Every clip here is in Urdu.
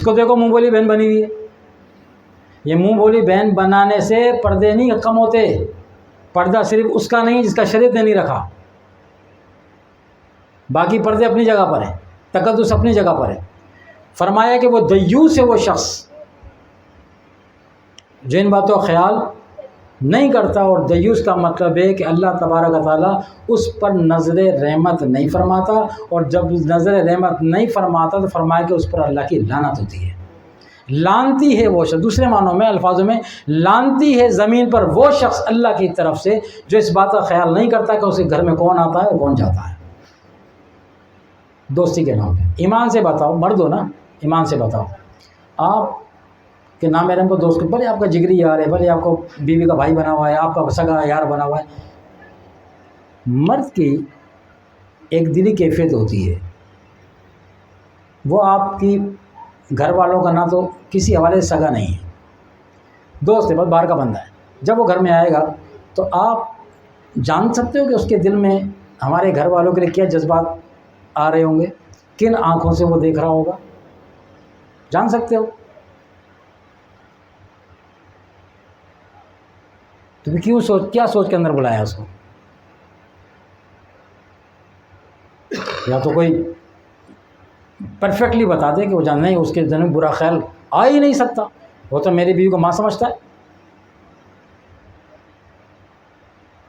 اس کو دیکھو منہ بولی بہن بنی ہوئی ہے. یہ منہ بولی بہن بنانے سے پردے نہیں کم ہوتے. پردہ صرف اس کا نہیں جس کا شریعت نے نہیں رکھا، باقی پردے اپنی جگہ پر ہیں، تقدس اپنی جگہ پر ہے. فرمایا کہ وہ دیوس ہے وہ شخص جو ان باتوں کا خیال نہیں کرتا. اور دیوس کا مطلب ہے کہ اللہ تبارک و تعالیٰ اس پر نظر رحمت نہیں فرماتا، اور جب نظر رحمت نہیں فرماتا تو فرمایا کہ اس پر اللہ کی لعنت ہوتی ہے. لعنتی ہے وہ شخص، دوسرے معنوں میں الفاظوں میں لعنتی ہے زمین پر وہ شخص اللہ کی طرف سے جو اس بات کا خیال نہیں کرتا کہ اس کے گھر میں کون آتا ہے اور کون جاتا ہے. دوستی کے نام پہ. ایمان سے بتاؤ، مرد ہو نا، ایمان سے بتاؤ آپ کہ نام میرے کو دوست، بھلے آپ کا جگری یار ہے، بھلے آپ کو بیوی کا بھائی بنا ہوا ہے، آپ کا سگا یار بنا ہوا ہے، مرد کی ایک دلی کیفیت ہوتی ہے. وہ آپ کی گھر والوں کا نہ تو کسی حوالے سے سگا نہیں ہے، دوست ہے، بہت باہر کا بندہ ہے. جب وہ گھر میں آئے گا تو آپ جان سکتے ہو کہ اس کے دل میں ہمارے گھر والوں کے لیے کیا جذبات آ رہے ہوں گے، کن آنکھوں سے وہ دیکھ رہا ہوگا، جان سکتے ہو. تو کیا سوچ کے اندر بلایا اس کو؟ یا تو کوئی پرفیکٹلی بتا دے کہ وہ جان نہیں، اس کے دل میں برا خیال آ ہی نہیں سکتا. وہ تو میری بیوی کو ماں سمجھتا ہے،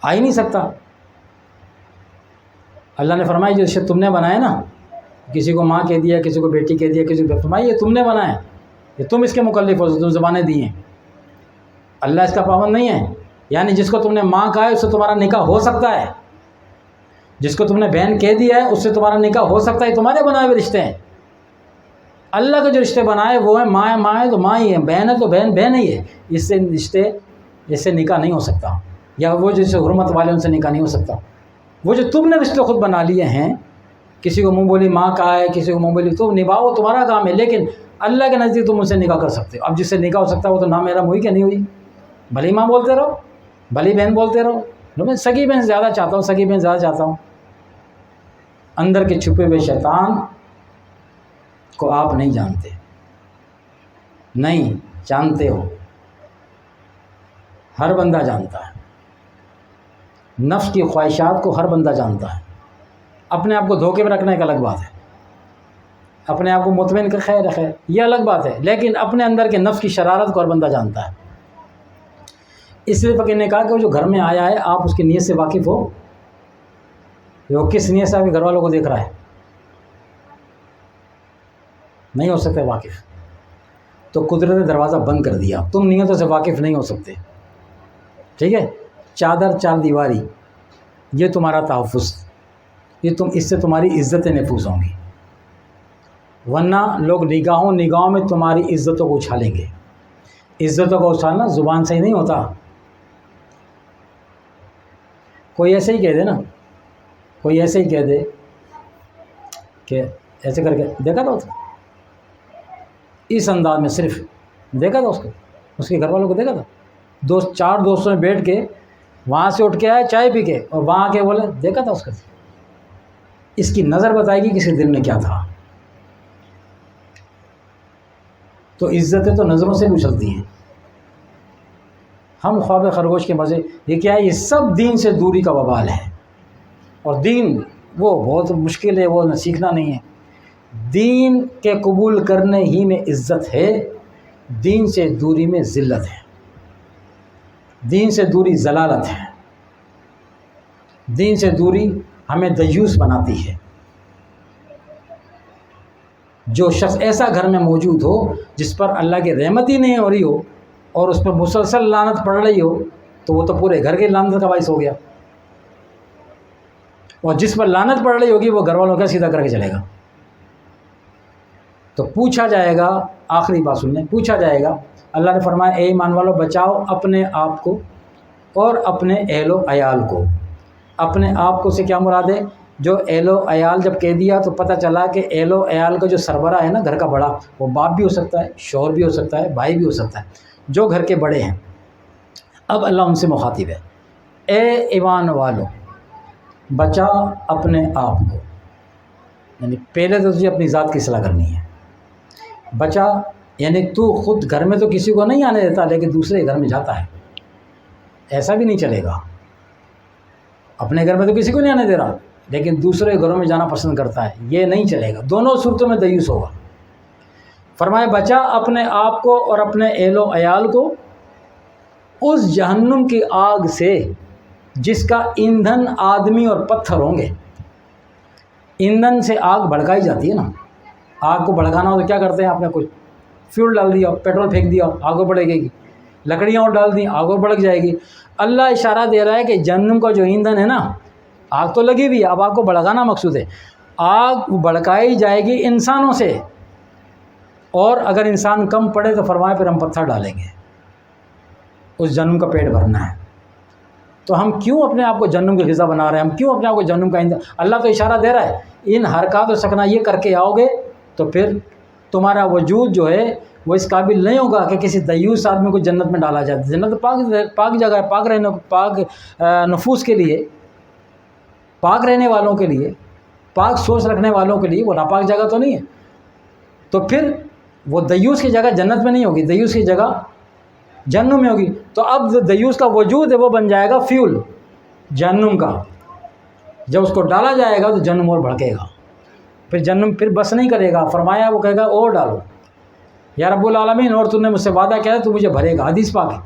آ ہی نہیں سکتا. اللہ نے فرمایا جو تم نے بنایا نا، کسی کو ماں کہہ دیا، کسی کو بیٹی کہہ دیا، کسی کو فرمایا یہ تم نے بنایا، یہ تم اس کے مکلف ہو، تم زبانیں دی ہیں، اللہ اس کا پابند نہیں ہے. یعنی جس کو تم نے ماں کہا ہے اس سے تمہارا نکاح ہو سکتا ہے، جس کو تم نے بہن کہہ دیا ہے اس سے تمہارا نکاح ہو سکتا ہے. تمہارے بنائے ہوئے رشتے ہیں، اللہ کے جو رشتے بنائے وہ ہیں. ماں ہے ماں ہے تو ماں ہی ہے، بہن ہے تو بہن ہی ہے. اس سے رشتے، اس سے نکاح نہیں ہو سکتا. یا وہ جیسے حرمت والے ان سے نکاح نہیں ہو سکتا. وہ جو تم نے رشتے خود بنا لیے ہیں، کسی کو منہ بولی ماں کہا ہے، کسی کو منہ بولی، تو نبھاؤ، تمہارا کام ہے. لیکن اللہ کے نزدیک تم ان سے نکاح کر سکتے ہو. اب جس سے نکاح ہو سکتا ہے وہ تو نام میرا ہوئی کہ نہیں ہوئی، بھلی ماں بولتے رہو، بھلی بہن بولتے رہو. میں سگی بہن زیادہ چاہتا ہوں، سگی بہن زیادہ چاہتا ہوں. اندر کے چھپے ہوئے شیطان کو آپ نہیں جانتے، نہیں جانتے ہو. ہر بندہ جانتا ہے، نفس کی خواہشات کو ہر بندہ جانتا ہے. اپنے آپ کو دھوکے میں رکھنا ایک الگ بات ہے، اپنے آپ کو مطمئن کر خیر ہے یہ الگ بات ہے، لیکن اپنے اندر کے نفس کی شرارت کو ہر بندہ جانتا ہے. اس لیے فقیر نے کہا کہ وہ جو گھر میں آیا ہے آپ اس کی نیت سے واقف ہو، وہ کس نیت سے آپ کے گھر والوں کو دیکھ رہا ہے. نہیں ہو سکتے واقف، تو قدرت نے دروازہ بند کر دیا. تم نیتوں سے واقف نہیں ہو سکتے، ٹھیک ہے. چادر چار دیواری یہ تمہارا تحفظ، یہ اس سے تمہاری عزتیں محفوظ ہوں گی. ورنہ لوگ نگاہوں میں تمہاری عزتوں کو اچھالیں گے. عزتوں کو اچھالنا زبان سے ہی نہیں ہوتا. کوئی ایسے ہی کہہ دے نا، کوئی ایسے ہی کہہ دے کہ ایسے کر کے دیکھا تھا اس کو، اس انداز میں صرف دیکھا تھا اس کو، اس کے گھر والوں کو دیکھا تھا. چار دوستوں میں بیٹھ کے وہاں سے اٹھ کے آئے چائے پی کے، اور وہاں کے بولے دیکھا تھا اس کا. اس کی نظر بتائے گی کسی دل میں کیا تھا. تو عزتیں تو نظروں سے بھی اچھلتی ہیں. ہم خواب خرگوش کے مزے، یہ کیا ہے، یہ سب دین سے دوری کا وبال ہے. اور دین وہ بہت مشکل ہے، وہ سیکھنا نہیں ہے. دین کے قبول کرنے ہی میں عزت ہے، دین سے دوری میں ذلت ہے. دین سے دوری ضلالت ہے. دین سے دوری ہمیں دیوس بناتی ہے. جو شخص ایسا گھر میں موجود ہو جس پر اللہ کی رحمت ہی نہیں ہو رہی ہو اور اس پر مسلسل لعنت پڑ رہی ہو، تو وہ تو پورے گھر کے لعنت کا باعث ہو گیا. اور جس پر لعنت پڑ رہی ہوگی وہ گھر والوں کا سیدھا کر کے چلے گا. تو پوچھا جائے گا، آخری بات سننے، پوچھا جائے گا. اللہ نے فرمایا اے ایمان والو بچاؤ اپنے آپ کو اور اپنے اہل و عیال کو. اپنے آپ کو سے کیا مراد ہے؟ جو اہل و عیال جب کہہ دیا تو پتہ چلا کہ اہل و عیال کا جو سربراہ ہے نا، گھر کا بڑا، وہ باپ بھی ہو سکتا ہے، شوہر بھی ہو سکتا ہے، بھائی بھی ہو سکتا ہے، جو گھر کے بڑے ہیں. اب اللہ ان سے مخاطب ہے، اے ایمان والو بچا اپنے آپ کو. یعنی پہلے تو تجھے اپنی ذات کی اصلاح کرنی ہے، بچہ یعنی تو خود گھر میں تو کسی کو نہیں آنے دیتا، لیکن دوسرے گھر میں جاتا ہے، ایسا بھی نہیں چلے گا۔ اپنے گھر میں تو کسی کو نہیں آنے دے رہا، لیکن دوسرے گھروں میں جانا پسند کرتا ہے، یہ نہیں چلے گا، دونوں صورتوں میں دیوس ہوگا۔ فرمائے بچا اپنے آپ کو اور اپنے اہل و عیال کو اس جہنم کی آگ سے جس کا ایندھن آدمی اور پتھر ہوں گے۔ ایندھن سے آگ بھڑکائی جاتی ہے نا، آگ کو بھڑکانا ہو تو کیا کرتے ہیں؟ آپ نے کچھ فیول ڈال دیا، پیٹرول پھینک دیا، آگ کو بھڑکے گی، لکڑیاں اور ڈال دیں، آگ کو بھڑک جائے گی۔ اللہ اشارہ دے رہا ہے کہ جہنم کا جو ایندھن ہے نا، آگ تو لگی ہوئی ہے، اب آگ کو بھڑکانا مقصود ہے۔ آگ بھڑکائی جائے گی انسانوں سے، اور اگر انسان کم پڑے تو فرمائے پھر ہم پتھر ڈالیں گے، اس جہنم کا پیٹ بھرنا ہے۔ تو ہم کیوں اپنے آپ کو جہنم کی غذا بنا رہے ہیں؟ ہم کیوں اپنے آپ کو جہنم کا ایندھن؟ اللہ تو اشارہ دے رہا ہے ان حرکات و سکنہ یہ کر کے آؤ گے تو پھر تمہارا وجود جو ہے وہ اس قابل نہیں ہوگا کہ کسی دیوس آدمی کو جنت میں ڈالا جائے۔ جنت پاک جگہ ہے، پاک رہنے، پاک نفوس کے لیے، پاک رہنے والوں کے لیے، پاک سوچ رکھنے والوں کے لیے، وہ ناپاک جگہ تو نہیں ہے۔ تو پھر وہ دیوس کی جگہ جنت میں نہیں ہوگی، دیوس کی جگہ جہنم میں ہوگی۔ تو اب جو دیوس کا وجود ہے وہ بن جائے گا فیول جہنم کا۔ جب اس کو ڈالا جائے گا تو جہنم اور بھڑکے گا، پھر جہنم پھر بس نہیں کرے گا، فرمایا وہ کہے گا اور ڈالو یا رب العالمین، اور تم نے مجھ سے وعدہ کیا ہے تو مجھے بھرے گا، حدیث پاک ہے۔